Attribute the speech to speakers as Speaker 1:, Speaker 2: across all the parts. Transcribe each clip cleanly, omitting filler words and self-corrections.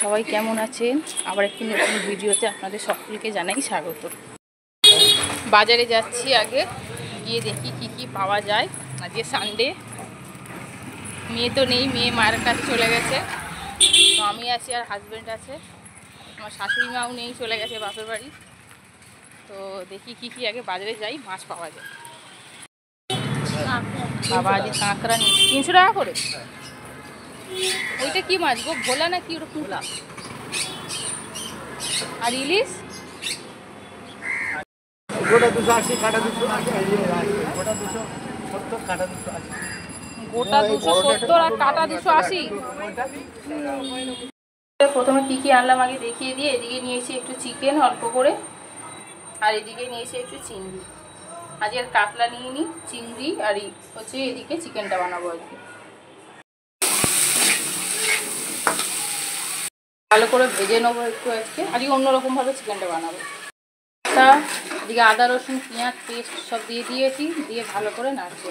Speaker 1: সবাই কেমন আছেন? আবার একটি নতুন ভিডিওতে আপনাদের সকলকে জানাই স্বাগত। বাজারে যাচ্ছি, আগে গিয়ে দেখি কি কি পাওয়া যায়। আজকে সানডে, মেয়ে তো নেই, মেয়ে মায়ের কাছে চলে গেছে। তো আমি আছি আর হাজব্যান্ড আছে, আমার শাশুড়ি মাও নেই, চলে গেছে বাপের বাড়ি। তো দেখি কি কি আগে বাজারে যাই, মাছ পাওয়া যায়। বাবা আজ কাঁকড়া নিই 300 টাকা করে। ওইটা কি মাছ গো, ভোলা না কি? ওটা ভোলা। আর ইলিশ
Speaker 2: গোটা 280, কাটা 280, গোটা 270, কাটা 280।
Speaker 1: গোটা 270 আর কাটা 280। প্রথমে কি কি আনলাম আগে দেখিয়ে দিয়ে, এদিকে নিয়েছি একটু চিকেন অল্প করে, আর এদিকে নিয়েছি একটু চিংড়ি। আজকে আর কাতলা নিয়ে নিই, চিংড়ি আর হচ্ছে এদিকে চিকেনটা বানাবো আজকে। ভালো করে ভেজে নেবো একটু, আজকে অন্যরকমভাবে চিকেনটা বানাবো। এদিকে আদা রসুন পেঁয়াজ পেস্ট সব দিয়ে দিয়েছি, দিয়ে ভালো করে নাড়ছি।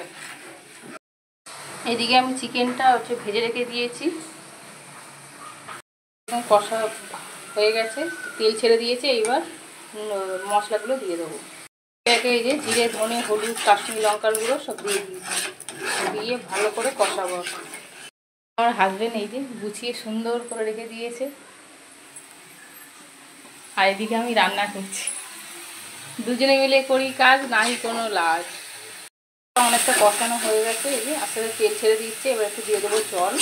Speaker 1: এদিকে আমি চিকেনটা ভেজে রেখে দিয়েছি, কষা হয়ে গেছে, তেল ছেড়ে দিয়েছে। এইবার মশলাগুলো দিয়ে দেবো। একে এই যে জিরে ধনে হলুদ কাশ্মীরি লঙ্কার গুঁড়ো সব দিয়ে দিয়েছি, দিয়ে ভালো করে কষাবো। আমার হাজবেন্ড এই যে গুছিয়ে সুন্দর করে রেখে দিয়েছে, আর এদিকে আমি রান্না করছি। দুজনে মিলে করি কাজ, নাই কোনো লাজ। অনেকটা কষানো হয়ে গেছে, এই যে আস্তে আস্তে তেল ছেড়ে দিচ্ছে। এবার একটু দিয়ে দেবো জল।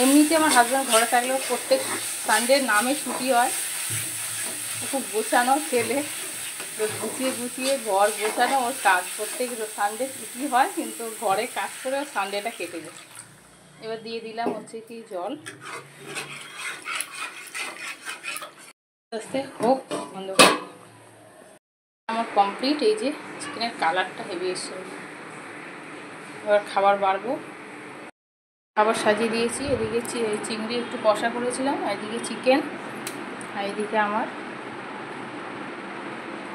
Speaker 1: এমনিতে আমার হাজব্যান্ড ঘরে থাকলেও প্রত্যেক সানডের নামে ছুটি হয়। খুব গোছানো ছেলে, গুছিয়ে গুছিয়ে ঘর গোছানো ওর কাজ। প্রত্যেক সানডে ছুটি হয়, কিন্তু ঘরে কাজ করে ওর সানডেটা কেটে যায়। এবার দিয়ে দিলাম কি জল, আস্তে হোক বন্ধ। আমার কমপ্লিট। এই যে চিকেনের কালারটা হেভি এসছে। এবার খাবার বাড়বো, খাবার সাজিয়ে দিয়েছি। এদিকে চিংড়ি একটু কষা করেছিলাম, এদিকে চিকেন, আর এদিকে আমার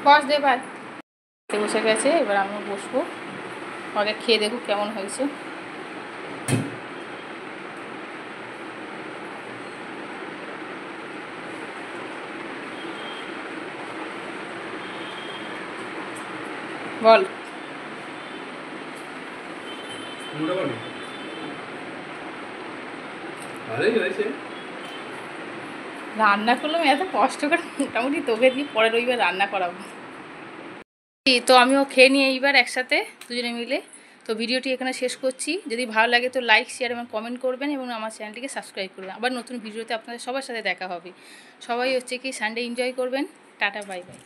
Speaker 1: বস দে ভাই বসে গেছে। এবার আমি বসবো, আগে খেয়ে দেখো কেমন হয়েছে। বল। রান্না করলাম এত কষ্ট করে, মোটামুটি তোকে দিয়ে পরের রবিবার রান্না করাবো। তো আমিও খেয়ে নিয়ে এইবার একসাথে দুজনে মিলে। তো ভিডিওটি এখানে শেষ করছি। যদি ভালো লাগে তো লাইক শেয়ার এবং কমেন্ট করবেন, এবং আমার চ্যানেলটিকে সাবস্ক্রাইব করবেন। আবার নতুন ভিডিওতে আপনাদের সবার সাথে দেখা হবে। সবাই কি সানডে এনজয় করবেন। Tata bye bye.